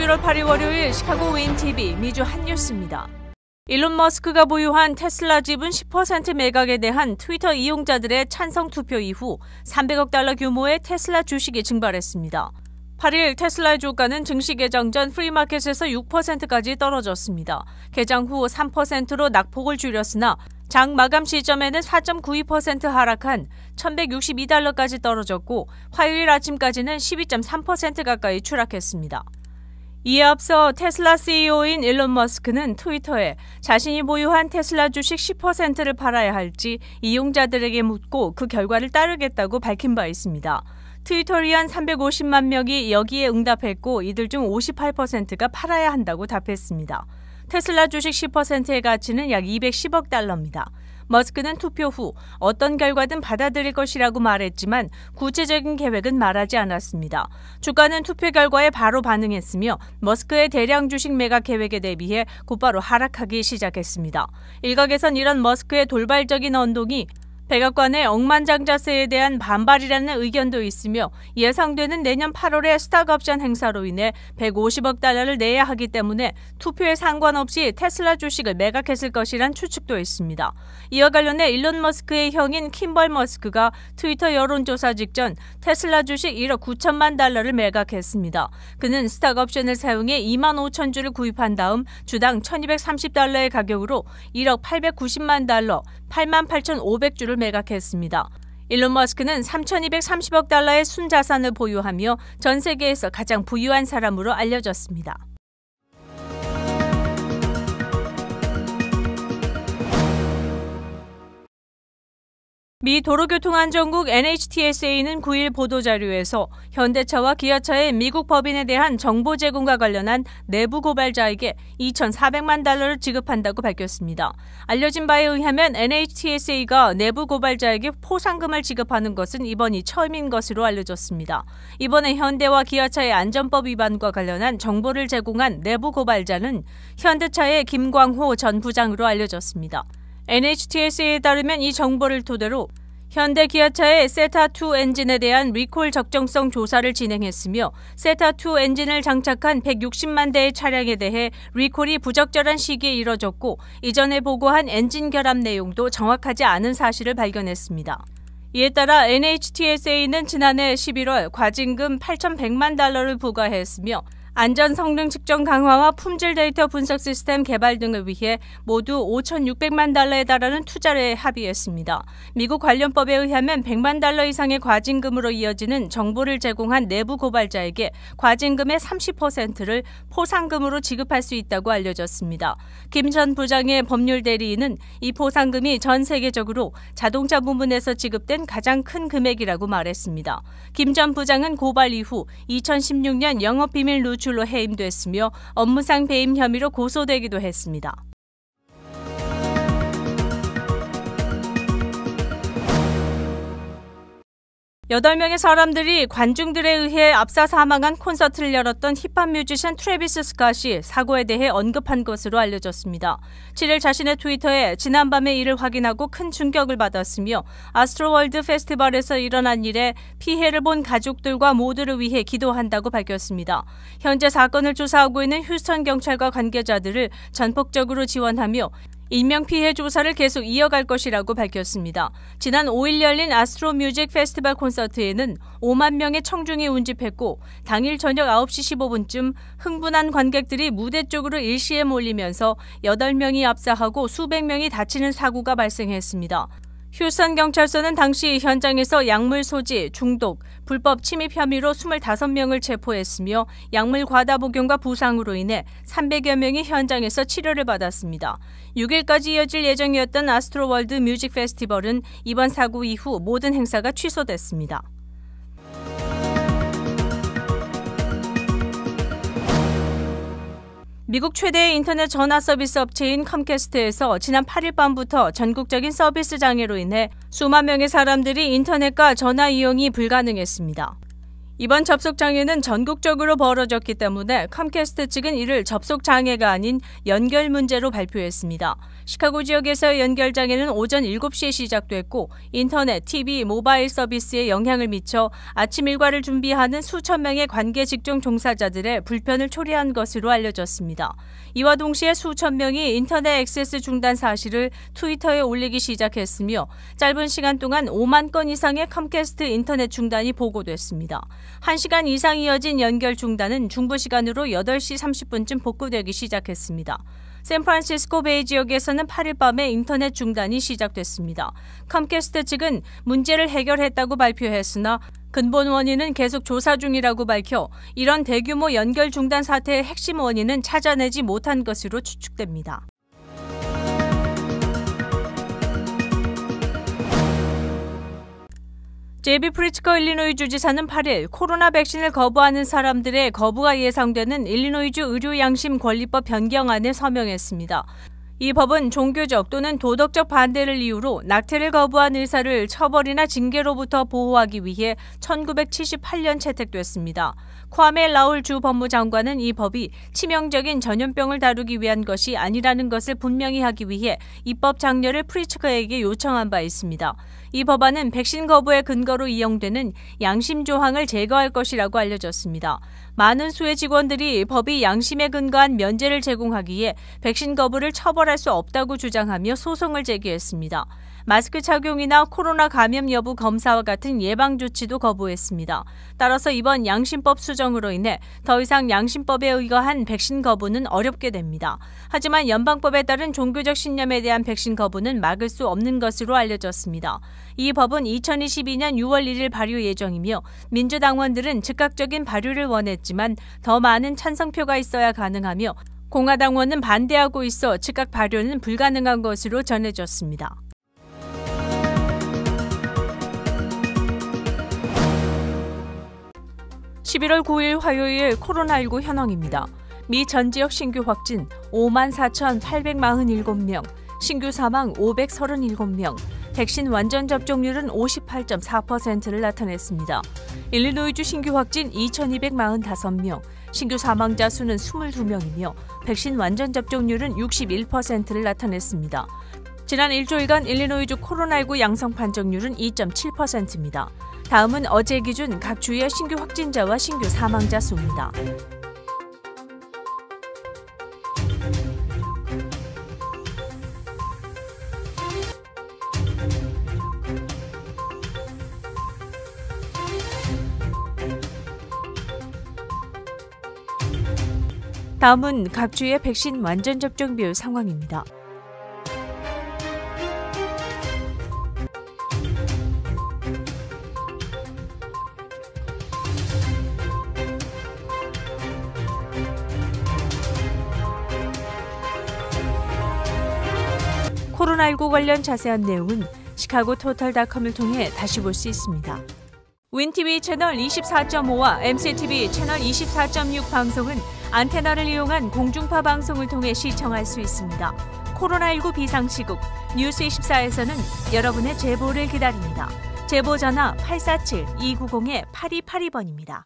11월 8일 월요일 시카고 윈TV 미주 핫뉴스입니다. 일론 머스크가 보유한 테슬라 지분 10% 매각에 대한 트위터 이용자들의 찬성 투표 이후 300억 달러 규모의 테슬라 주식이 증발했습니다. 8일 테슬라의 주가는 증시 개장 전 프리마켓에서 6%까지 떨어졌습니다. 개장 후 3%로 낙폭을 줄였으나 장 마감 시점에는 4.92% 하락한 1,162달러까지 떨어졌고 화요일 아침까지는 12.3% 가까이 추락했습니다. 이에 앞서 테슬라 CEO인 일론 머스크는 트위터에 자신이 보유한 테슬라 주식 10%를 팔아야 할지 이용자들에게 묻고 그 결과를 따르겠다고 밝힌 바 있습니다. 트위터리안 350만 명이 여기에 응답했고 이들 중 58%가 팔아야 한다고 답했습니다. 테슬라 주식 10%의 가치는 약 210억 달러입니다. 머스크는 투표 후 어떤 결과든 받아들일 것이라고 말했지만 구체적인 계획은 말하지 않았습니다. 주가는 투표 결과에 바로 반응했으며 머스크의 대량 주식 매각 계획에 대비해 곧바로 하락하기 시작했습니다. 일각에선 이런 머스크의 돌발적인 언동이 백악관의 억만장자세에 대한 반발이라는 의견도 있으며 예상되는 내년 8월의 스톡옵션 행사로 인해 150억 달러를 내야 하기 때문에 투표에 상관없이 테슬라 주식을 매각했을 것이란 추측도 있습니다. 이와 관련해 일론 머스크의 형인 킴벌 머스크가 트위터 여론조사 직전 테슬라 주식 1억 9천만 달러를 매각했습니다. 그는 스톡옵션을 사용해 2만 5천 주를 구입한 다음 주당 1,230달러의 가격으로 1억 890만 달러, 8만 8,500주를 매각했습니다. 일론 머스크는 3,230억 달러의 순자산을 보유하며 전 세계에서 가장 부유한 사람으로 알려졌습니다. 미 도로교통안전국 NHTSA는 9일 보도자료에서 현대차와 기아차의 미국 법인에 대한 정보 제공과 관련한 내부 고발자에게 2,400만 달러를 지급한다고 밝혔습니다. 알려진 바에 의하면 NHTSA가 내부 고발자에게 포상금을 지급하는 것은 이번이 처음인 것으로 알려졌습니다. 이번에 현대와 기아차의 안전법 위반과 관련한 정보를 제공한 내부 고발자는 현대차의 김광호 전 부장으로 알려졌습니다. NHTSA에 따르면 이 정보를 토대로 현대 기아차의 세타2 엔진에 대한 리콜 적정성 조사를 진행했으며 세타2 엔진을 장착한 160만 대의 차량에 대해 리콜이 부적절한 시기에 이뤄졌고 이전에 보고한 엔진 결함 내용도 정확하지 않은 사실을 발견했습니다. 이에 따라 NHTSA는 지난해 11월 과징금 8,100만 달러를 부과했으며 안전 성능 측정 강화와 품질 데이터 분석 시스템 개발 등을 위해 모두 5,600만 달러에 달하는 투자를 합의했습니다. 미국 관련법에 의하면 100만 달러 이상의 과징금으로 이어지는 정보를 제공한 내부 고발자에게 과징금의 30%를 포상금으로 지급할 수 있다고 알려졌습니다. 김 전 부장의 법률 대리인은 이 포상금이 전 세계적으로 자동차 부문에서 지급된 가장 큰 금액이라고 말했습니다. 김 전 부장은 고발 이후 2016년 영업비밀 누출로 해임됐으며 업무상 배임 혐의로 고소되기도 했습니다. 여덟 명의 사람들이 관중들에 의해 압사 사망한 콘서트를 열었던 힙합 뮤지션 트래비스 스캇이 사고에 대해 언급한 것으로 알려졌습니다. 7일 자신의 트위터에 지난밤에 이를 확인하고 큰 충격을 받았으며 아스트로월드 페스티벌에서 일어난 일에 피해를 본 가족들과 모두를 위해 기도한다고 밝혔습니다. 현재 사건을 조사하고 있는 휴스턴 경찰과 관계자들을 전폭적으로 지원하며 인명피해 조사를 계속 이어갈 것이라고 밝혔습니다. 지난 5일 열린 아스트로 뮤직 페스티벌 콘서트에는 5만 명의 청중이 운집했고 당일 저녁 9시 15분쯤 흥분한 관객들이 무대 쪽으로 일시에 몰리면서 8명이 압사하고 수백 명이 다치는 사고가 발생했습니다. 휴스턴 경찰서는 당시 현장에서 약물 소지, 중독, 불법 침입 혐의로 25명을 체포했으며 약물 과다 복용과 부상으로 인해 300여 명이 현장에서 치료를 받았습니다. 6일까지 이어질 예정이었던 아스트로월드 뮤직 페스티벌은 이번 사고 이후 모든 행사가 취소됐습니다. 미국 최대의 인터넷 전화 서비스 업체인 컴캐스트에서 지난 8일 밤부터 전국적인 서비스 장애로 인해 수만 명의 사람들이 인터넷과 전화 이용이 불가능했습니다. 이번 접속 장애는 전국적으로 벌어졌기 때문에 컴캐스트 측은 이를 접속 장애가 아닌 연결 문제로 발표했습니다. 시카고 지역에서의 연결장애는 오전 7시에 시작됐고 인터넷, TV, 모바일 서비스에 영향을 미쳐 아침 일과를 준비하는 수천 명의 관계 직종 종사자들의 불편을 초래한 것으로 알려졌습니다. 이와 동시에 수천 명이 인터넷 액세스 중단 사실을 트위터에 올리기 시작했으며 짧은 시간 동안 5만 건 이상의 컴캐스트 인터넷 중단이 보고됐습니다. 1시간 이상 이어진 연결 중단은 중부 시간으로 8시 30분쯤 복구되기 시작했습니다. 샌프란시스코 베이 지역에서는 8일 밤에 인터넷 중단이 시작됐습니다. 컴캐스트 측은 문제를 해결했다고 발표했으나 근본 원인은 계속 조사 중이라고 밝혀 이런 대규모 연결 중단 사태의 핵심 원인은 찾아내지 못한 것으로 추측됩니다. 제비 프리츠커 일리노이 주지사는 8일 코로나 백신을 거부하는 사람들의 거부가 예상되는 일리노이주 의료양심권리법 변경안에 서명했습니다. 이 법은 종교적 또는 도덕적 반대를 이유로 낙태를 거부한 의사를 처벌이나 징계로부터 보호하기 위해 1978년 채택됐습니다. 콰메 라울 주 법무장관은 이 법이 치명적인 전염병을 다루기 위한 것이 아니라는 것을 분명히 하기 위해 입법 장려를 프리츠커에게 요청한 바 있습니다. 이 법안은 백신 거부의 근거로 이용되는 양심 조항을 제거할 것이라고 알려졌습니다. 많은 수의 직원들이 법이 양심에 근거한 면제를 제공하기에 백신 거부를 처벌할 수 없다고 주장하며 소송을 제기했습니다. 마스크 착용이나 코로나 감염 여부 검사와 같은 예방 조치도 거부했습니다. 따라서 이번 양심법 수정으로 인해 더 이상 양심법에 의거한 백신 거부는 어렵게 됩니다. 하지만 연방법에 따른 종교적 신념에 대한 백신 거부는 막을 수 없는 것으로 알려졌습니다. 이 법은 2022년 6월 1일 발효 예정이며 민주당원들은 즉각적인 발효를 원했지만 더 많은 찬성표가 있어야 가능하며 공화당원은 반대하고 있어 즉각 발효는 불가능한 것으로 전해졌습니다. (11월 9일) 화요일 코로나19 현황입니다. 미 전 지역 신규 확진 54,847명, 신규 사망 537명, 백신 완전 접종률은 58.4%를 나타냈습니다. 일리노이주 신규 확진 2,245명, 신규 사망자 수는 22명이며 백신 완전 접종률은 61%를 나타냈습니다. 지난 일주일간 일리노이주 코로나19 양성 판정률은 2.7%입니다. 다음은 어제 기준 각 주의 신규 확진자와 신규 사망자 수입니다. 다음은 각 주의 백신 완전 접종 비율 상황입니다. 코로나19 관련 자세한 내용은 시카고 토탈닷컴을 통해 다시 볼 수 있습니다. 윈TV 채널 24.5와 MCTV 채널 24.6 방송은 안테나를 이용한 공중파 방송을 통해 시청할 수 있습니다. 코로나19 비상시국 뉴스24에서는 여러분의 제보를 기다립니다. 제보 전화 847-290-8282번입니다.